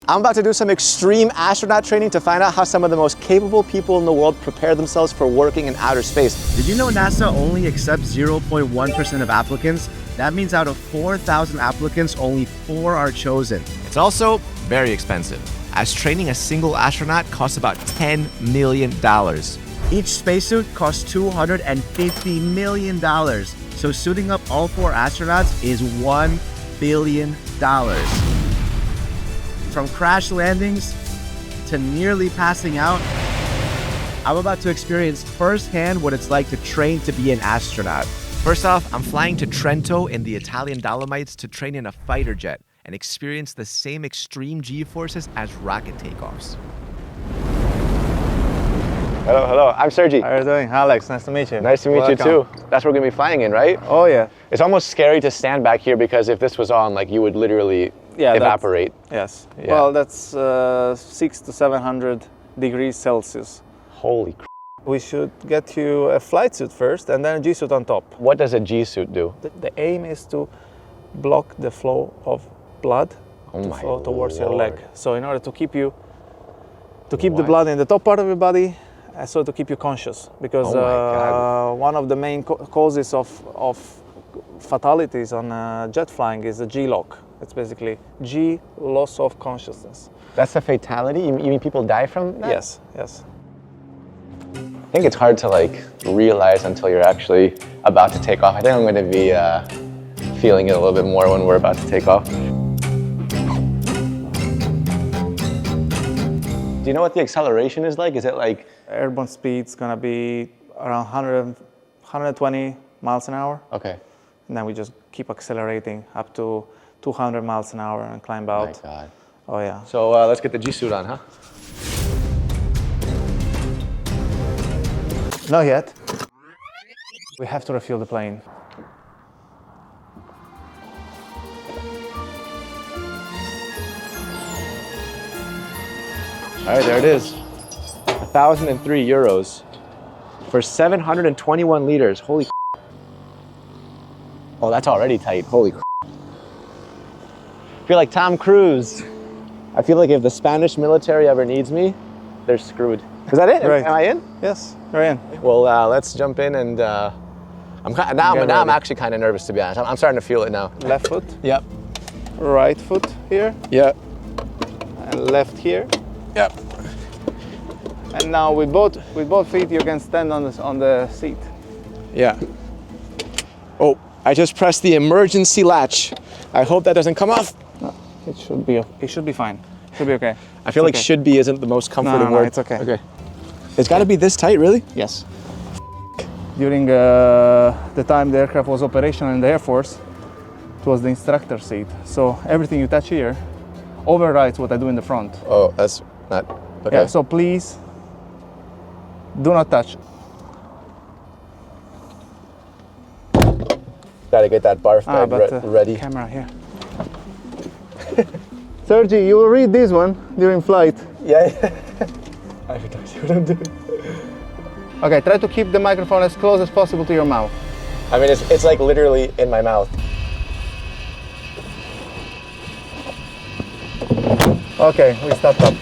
I'm about to do some extreme astronaut training to find out how some of the most capable people in the world prepare themselves for working in outer space. Did you know NASA only accepts 0.1% of applicants? That means out of 4,000 applicants, only 4 are chosen. It's also very expensive, as training a single astronaut costs about $10 million. Each spacesuit costs $250 million. So suiting up all 4 astronauts is $1 billion. From crash landings to nearly passing out, I'm about to experience firsthand what it's like to train to be an astronaut. First off, I'm flying to Trento in the Italian Dolomites to train in a fighter jet and experience the same extreme G-forces as rocket takeoffs. Hello, hello. I'm Sergi. How are you doing? Alex, nice to meet you. Nice to meet you too. That's what we're gonna be flying in, right? Oh yeah. It's almost scary to stand back here because if this was on, like, you would literally evaporate. Yes. Yeah. Well, that's 600 to 700 degrees Celsius. Holy crap. We should get you a flight suit first and then a G-suit on top. What does a G-suit do? The aim is to block the flow of blood to flow towards your leg. So in order to keep the blood in the top part of your body, so to keep you conscious, because one of the main causes of fatalities on jet flying is the G-lock. It's basically G, loss of consciousness. That's a fatality? You mean people die from that? Yes, yes. I think it's hard to like realize until you're actually about to take off. I think I'm going to be feeling it a little bit more when we're about to take off. Do you know what the acceleration is like? Is it like... Airborne speed's going to be around 120 miles an hour. Okay. And then we just keep accelerating up to 200 miles an hour and climb out. Oh my God. Oh yeah. So let's get the G-suit on, huh? Not yet. We have to refuel the plane. All right, there it is. 1,003 euros for 721 liters. Holy crap. Oh, that's already tight. Holy crap. I feel like Tom Cruise. I feel like if the Spanish military ever needs me, they're screwed. Is that it? Right. Am I in? Yes, you're in. Well, let's jump in and I'm actually kind of nervous, to be honest. I'm starting to feel it now. Left foot. Yep. Right foot here. Yep. And left here. Yep. And now with both feet you can stand on the seat. Yeah. Oh, I just pressed the emergency latch. I hope that doesn't come off. No, it should be fine. It should be okay. I feel like should be isn't the most comforting word. No, it's okay. Okay. It's got to be this tight, really? Yes. During the time the aircraft was operational in the Air Force, it was the instructor seat. So everything you touch here overrides what I do in the front. Oh, that's not okay. Yeah, so please do not touch. Gotta get that barf bag ready. Camera here. Sergi, you will read this one during flight. Yeah. I have to see what I'm doing. Okay, try to keep the microphone as close as possible to your mouth. I mean, it's like literally in my mouth. Okay, we start up.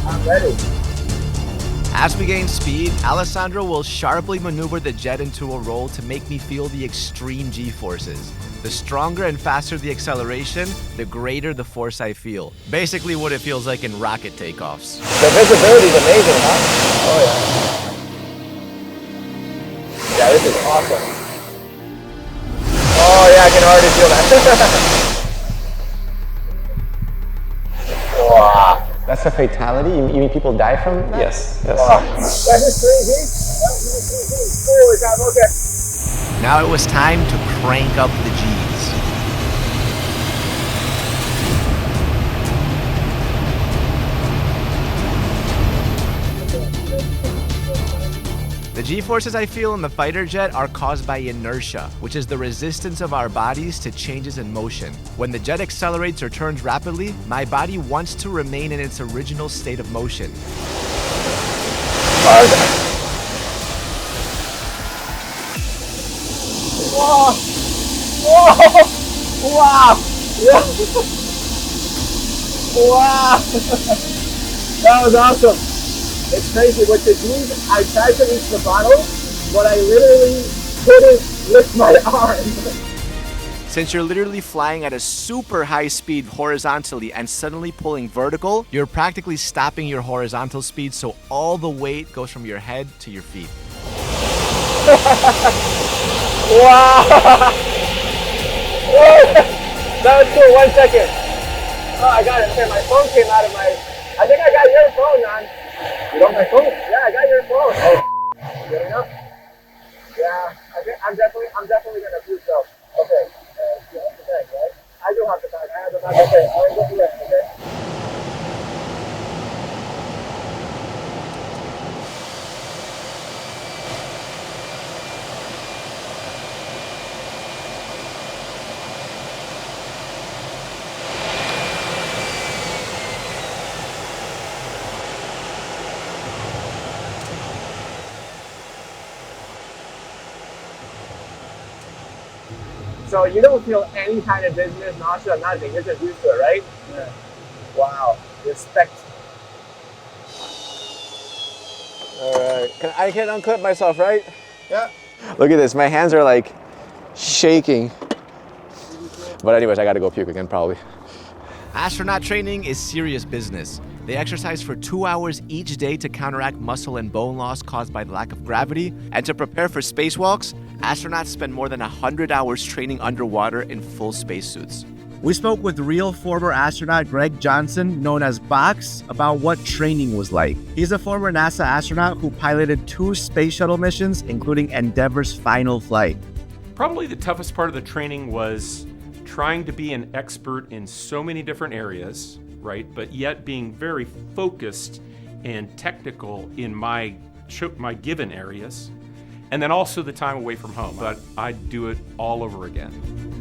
I'm ready. As we gain speed, Alessandro will sharply maneuver the jet into a roll to make me feel the extreme G-forces. The stronger and faster the acceleration, the greater the force I feel. Basically what it feels like in rocket takeoffs. The visibility is amazing, huh? Oh yeah. Yeah, this is awesome. Oh yeah, I can already feel that. Wow. That's a fatality? You mean people die from that? Yes, yes. Wow. That is crazy. Okay. Now it was time to crank up the G's. The G-forces I feel in the fighter jet are caused by inertia, which is the resistance of our bodies to changes in motion. When the jet accelerates or turns rapidly, my body wants to remain in its original state of motion. Whoa! Whoa! Wow! Wow! That was awesome. It's crazy. What it means, I tried to reach the bottle, but I literally couldn't lift my arm. Since you're literally flying at a super high speed horizontally and suddenly pulling vertical, you're practically stopping your horizontal speed, so all the weight goes from your head to your feet. Wow! That was cool. 1 second. Oh, I got it. Okay, my phone came out of my... I think I got your phone, man. You got my phone? Yeah, I got your phone. Oh, good enough? Yeah, I'm definitely gonna do so. Okay. You have the bag, right? I do have the bag. I have the bag. Okay, I'll go through it, okay? So you don't feel any kind of dizziness, nausea, nothing. You're just used to it, right? Yeah. Wow. Respect. All right. I can unclip myself, right? Yeah. Look at this. My hands are like shaking. But anyways, I got to go puke again probably. Astronaut training is serious business. They exercise for 2 hours each day to counteract muscle and bone loss caused by the lack of gravity. And to prepare for spacewalks, astronauts spend more than 100 hours training underwater in full spacesuits. We spoke with real former astronaut Greg Johnson, known as Box, about what training was like. He's a former NASA astronaut who piloted 2 space shuttle missions, including Endeavour's final flight. Probably the toughest part of the training was trying to be an expert in so many different areas, right? But yet being very focused and technical in my given areas. And then also the time away from home. But I'd do it all over again.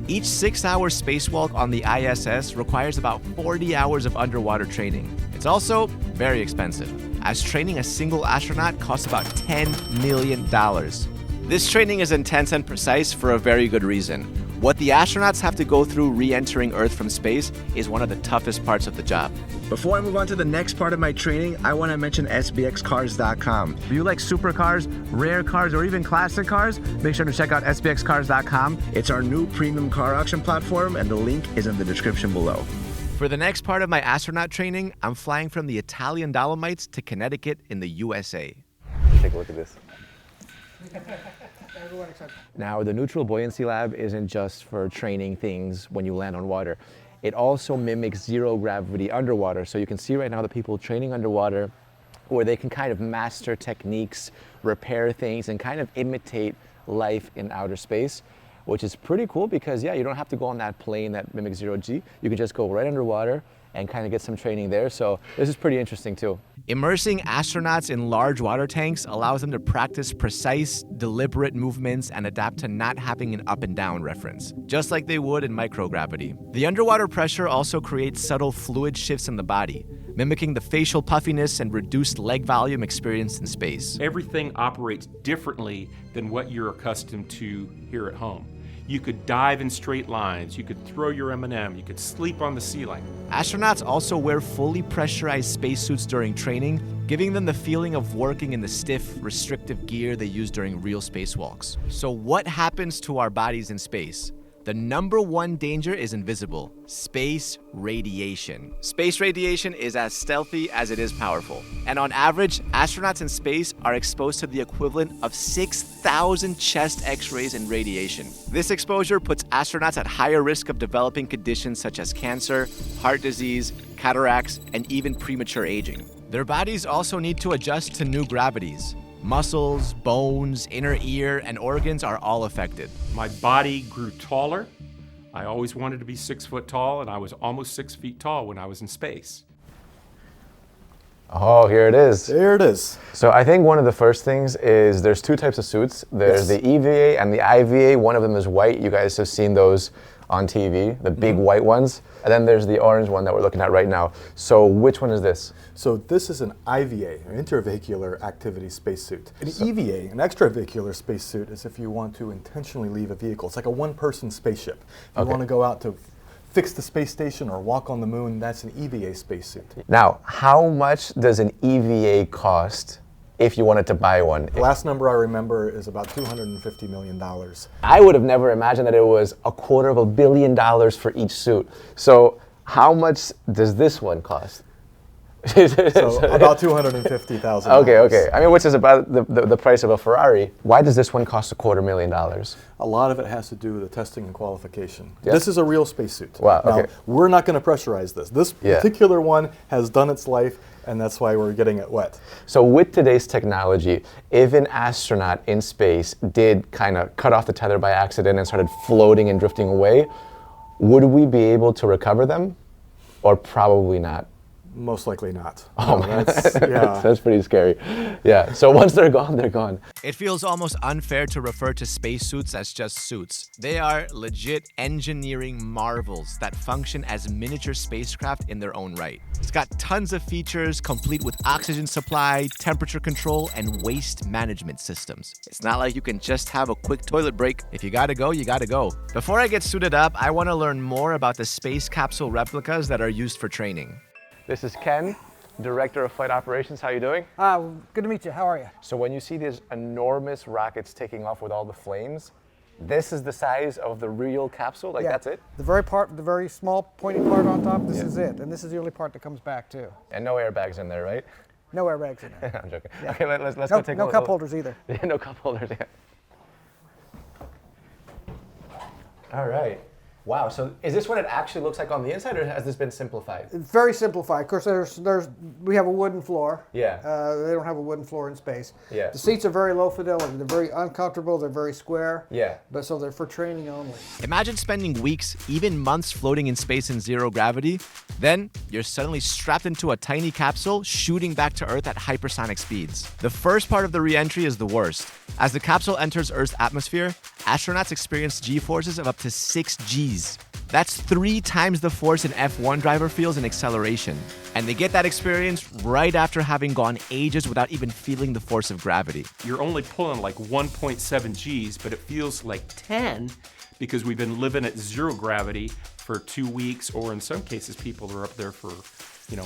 Each 6-hour spacewalk on the ISS requires about 40 hours of underwater training. It's also very expensive, as training a single astronaut costs about $10 million. This training is intense and precise for a very good reason. What the astronauts have to go through re-entering Earth from space is one of the toughest parts of the job. Before I move on to the next part of my training, I want to mention SBXcars.com. If you like supercars, rare cars, or even classic cars, make sure to check out SBXcars.com. It's our new premium car auction platform, and the link is in the description below. For the next part of my astronaut training, I'm flying from the Italian Dolomites to Connecticut in the USA. Take a look at this. Now, the neutral buoyancy lab isn't just for training things when you land on water. It also mimics zero gravity underwater. So you can see right now the people training underwater where they can kind of master techniques, repair things, and kind of imitate life in outer space, which is pretty cool because, yeah, you don't have to go on that plane that mimics zero G. You can just go right underwater and kind of get some training there. So this is pretty interesting too. Immersing astronauts in large water tanks allows them to practice precise, deliberate movements and adapt to not having an up and down reference, just like they would in microgravity. The underwater pressure also creates subtle fluid shifts in the body, mimicking the facial puffiness and reduced leg volume experienced in space. Everything operates differently than what you're accustomed to here at home. You could dive in straight lines, you could throw your M&M, you could sleep on the ceiling. Astronauts also wear fully pressurized spacesuits during training, giving them the feeling of working in the stiff, restrictive gear they use during real spacewalks. So what happens to our bodies in space? The #1 danger is invisible: space radiation. Space radiation is as stealthy as it is powerful. And on average, astronauts in space are exposed to the equivalent of 6,000 chest X-rays in radiation. This exposure puts astronauts at higher risk of developing conditions such as cancer, heart disease, cataracts, and even premature aging. Their bodies also need to adjust to new gravities. Muscles, bones, inner ear, and organs are all affected. My body grew taller. I always wanted to be 6 foot tall, and I was almost 6 feet tall when I was in space. Oh, here it is. There it is. So I think one of the first things is there's 2 types of suits. There's the EVA and the IVA. One of them is white. You guys have seen those on TV, the big white ones. And then there's the orange one that we're looking at right now. So which one is this? So this is an IVA, an intervehicular activity spacesuit. An EVA, an extravehicular spacesuit, is if you want to intentionally leave a vehicle. It's like a one-person spaceship. If you want to go out to fix the space station or walk on the moon, that's an EVA spacesuit. Now, how much does an EVA cost if you wanted to buy one? The last number I remember is about $250 million. I would have never imagined that it was $250 million for each suit. So how much does this one cost? So about $250,000. Okay. I mean, which is about the price of a Ferrari. Why does this one cost $250,000? A lot of it has to do with the testing and qualification. Yeah. This is a real spacesuit. Wow, Now, okay. we're not going to pressurize this. This particular one has done its life, and that's why we're getting it wet. So with today's technology, if an astronaut in space did kind of cut off the tether by accident and started floating and drifting away, would we be able to recover them? Or probably not? Most likely not. Oh, no, that's pretty scary. Yeah, so once they're gone, they're gone. It feels almost unfair to refer to spacesuits as just suits. They are legit engineering marvels that function as miniature spacecraft in their own right. It's got tons of features, complete with oxygen supply, temperature control, and waste management systems. It's not like you can just have a quick toilet break. If you gotta go, you gotta go. Before I get suited up, I want to learn more about the space capsule replicas that are used for training. This is Ken, Director of Flight Operations. How are you doing? Good to meet you. How are you? So when you see these enormous rockets taking off with all the flames, this is the size of the real capsule? Like that's it? The very small pointy part on top, this is it. And this is the only part that comes back too. And no airbags in there, right? No airbags in there. I'm joking. Yeah. Okay, let's go take a look. No cup holders either. Yeah, no cup holders, yeah. All right. Wow, so is this what it actually looks like on the inside, or has this been simplified? It's very simplified. Of course, we have a wooden floor. Yeah. They don't have a wooden floor in space. Yeah. The seats are very low fidelity. They're very uncomfortable. They're very square. Yeah. But so they're for training only. Imagine spending weeks, even months floating in space in zero gravity. Then you're suddenly strapped into a tiny capsule shooting back to Earth at hypersonic speeds. The first part of the re-entry is the worst. As the capsule enters Earth's atmosphere, astronauts experience G-forces of up to 6 Gs. That's 3 times the force an F1 driver feels in acceleration. And they get that experience right after having gone ages without even feeling the force of gravity. You're only pulling like 1.7 Gs, but it feels like 10 because we've been living at zero gravity for 2 weeks, or in some cases, people are up there for,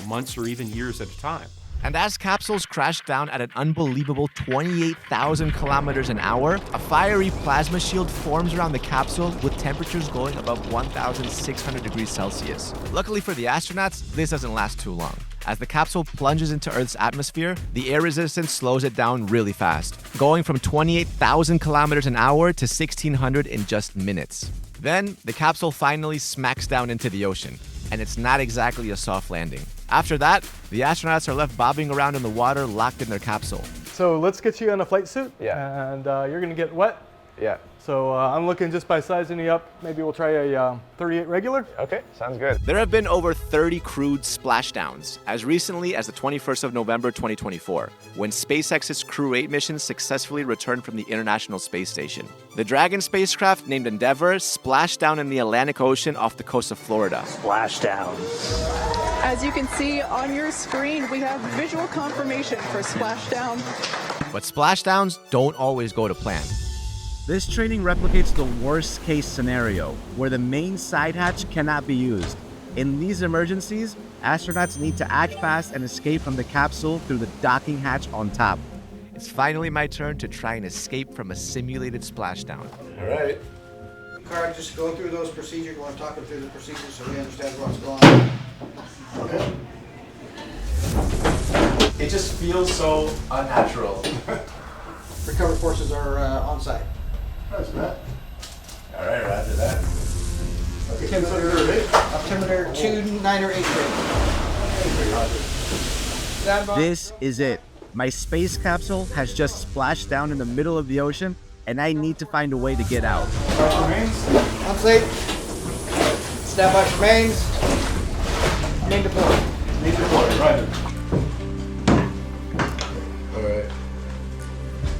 months or even years at a time. And as capsules crash down at an unbelievable 28,000 kilometers an hour, a fiery plasma shield forms around the capsule with temperatures going above 1,600 degrees Celsius. Luckily for the astronauts, this doesn't last too long. As the capsule plunges into Earth's atmosphere, the air resistance slows it down really fast, going from 28,000 kilometers an hour to 1,600 in just minutes. Then, the capsule finally smacks down into the ocean, and it's not exactly a soft landing. After that, the astronauts are left bobbing around in the water locked in their capsule. So let's get you in a flight suit, Yeah. and you're going to get wet. Yeah. So I'm looking just by sizing you up. Maybe we'll try a 38 regular. Okay, sounds good. There have been over 30 crewed splashdowns, as recently as the 21st of November 2024, when SpaceX's Crew 8 mission successfully returned from the International Space Station. The Dragon spacecraft, named Endeavour, splashed down in the Atlantic Ocean off the coast of Florida. Splashdowns. As you can see on your screen, we have visual confirmation for splashdown. But splashdowns don't always go to plan. This training replicates the worst case scenario, where the main side hatch cannot be used. In these emergencies, astronauts need to act fast and escape from the capsule through the docking hatch on top. It's finally my turn to try and escape from a simulated splashdown. All right. Carl, just go through those procedures. You want to talk them through the procedures so we understand what's going on. Okay. It just feels so unnatural. Recovery forces are on site. How's that? All right, roger that. Okay, Altimeter 2983. This is it. My space capsule has just splashed down in the middle of the ocean, and I need to find a way to get out. On site. Stand by for mains. Main deploy. Main deploy, roger. All right.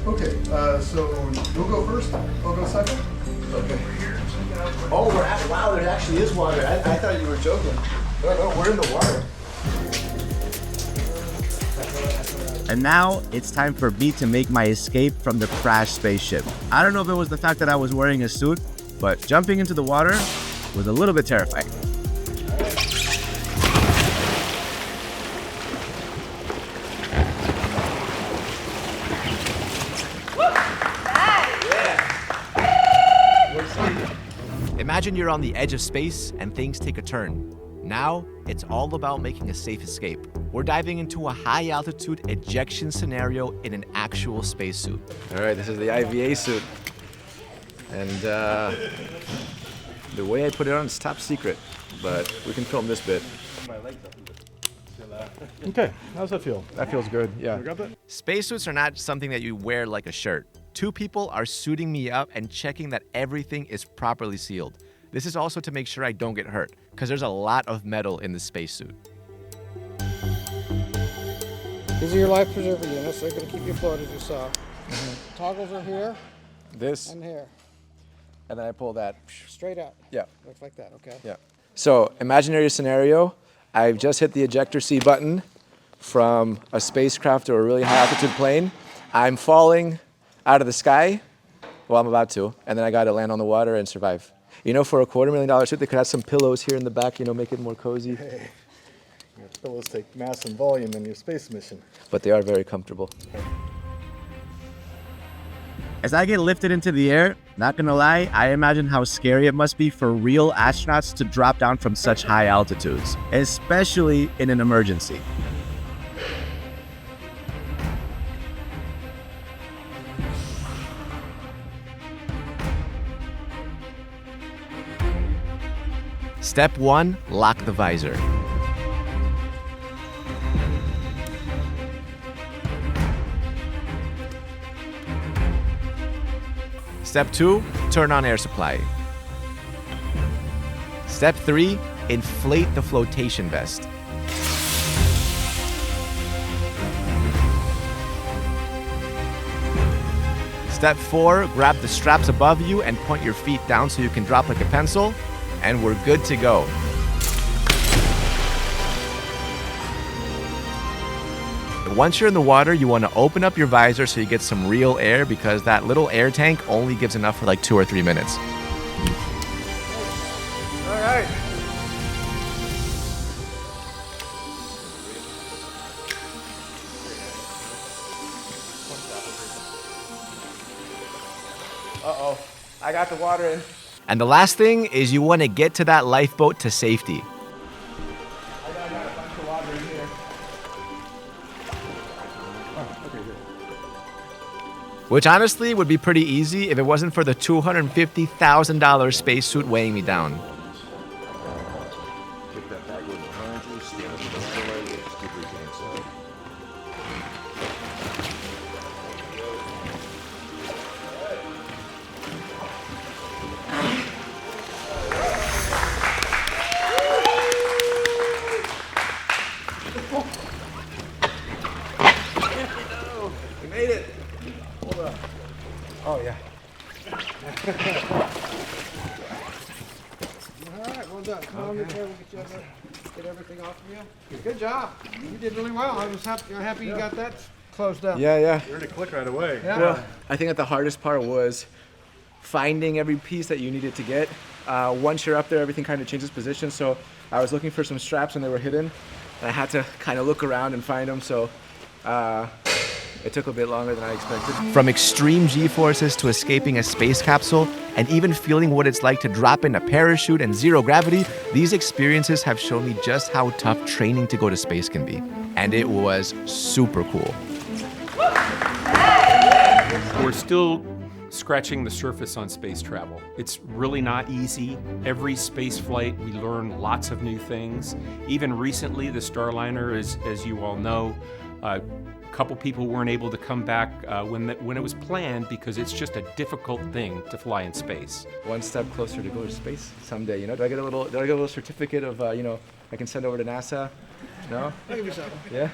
Okay, so you'll go first, I'll go second. Okay. Oh, wow, there actually is water. I thought you were joking. No, we're in the water. And now it's time for me to make my escape from the crashed spaceship. I don't know if it was the fact that I was wearing a suit, but jumping into the water was a little bit terrifying. Imagine you're on the edge of space and things take a turn. Now, it's all about making a safe escape. We're diving into a high-altitude ejection scenario in an actual spacesuit. All right, this is the IVA suit. And the way I put it on is top secret, but we can film this bit. Okay, how's that feel? That feels good, yeah. You got that? Spacesuits are not something that you wear like a shirt. 2 people are suiting me up and checking that everything is properly sealed. This is also to make sure I don't get hurt, because there's a lot of metal in the spacesuit. These are your life preserver units. They're going to keep you afloat, as you saw. Toggles are here This, and here. and then I pull that. Straight out. Yeah. Looks like that, okay? Yeah. So, imaginary scenario, I've just hit the ejector C button from a spacecraft or a really high altitude plane. I'm falling out of the sky, well, I'm about to, and then I gotta land on the water and survive. You know, for a $250,000 suit, they could have some pillows here in the back, you know, make it more cozy. Hey, your pillows take mass and volume in your space mission. But they are very comfortable. As I get lifted into the air, not gonna lie, I imagine how scary it must be for real astronauts to drop down from such high altitudes, especially in an emergency. Step 1, lock the visor. Step 2, turn on air supply. Step 3, inflate the flotation vest. Step 4, grab the straps above you and point your feet down so you can drop like a pencil, and we're good to go. Once you're in the water, you want to open up your visor so you get some real air, because that little air tank only gives enough for like 2 or 3 minutes. All right. Uh-oh, I got the water in. And the last thing is you want to get to that lifeboat to safety. I got a bunch of water in here. Oh, okay, good. Which honestly would be pretty easy if it wasn't for the $250,000 spacesuit weighing me down. Get that back in behind you, stand up the doorway, just keep reaching inside. We made it. Hold on. Oh, yeah. All right, well done. Come on, we'll get everything off of you. Good job. You did really well. I was happy you got that closed up. Yeah. You're ready to click right away. Yeah. Well, I think that the hardest part was finding every piece that you needed to get. Once you're up there, everything kind of changes position. So I was looking for some straps and they were hidden. And I had to kind of look around and find them. So it took a bit longer than I expected. From extreme G-forces to escaping a space capsule, and even feeling what it's like to drop in a parachute and zero gravity, these experiences have shown me just how tough training to go to space can be. And it was super cool. We're still scratching the surface on space travel. It's really not easy. Every space flight, we learn lots of new things. Even recently, the Starliner, as you all know, a couple people weren't able to come back when it was planned, because it's just a difficult thing to fly in space. One step closer to go to space someday. You know, do I get a little certificate of I can send over to NASA? No? I'll give you something. Yeah.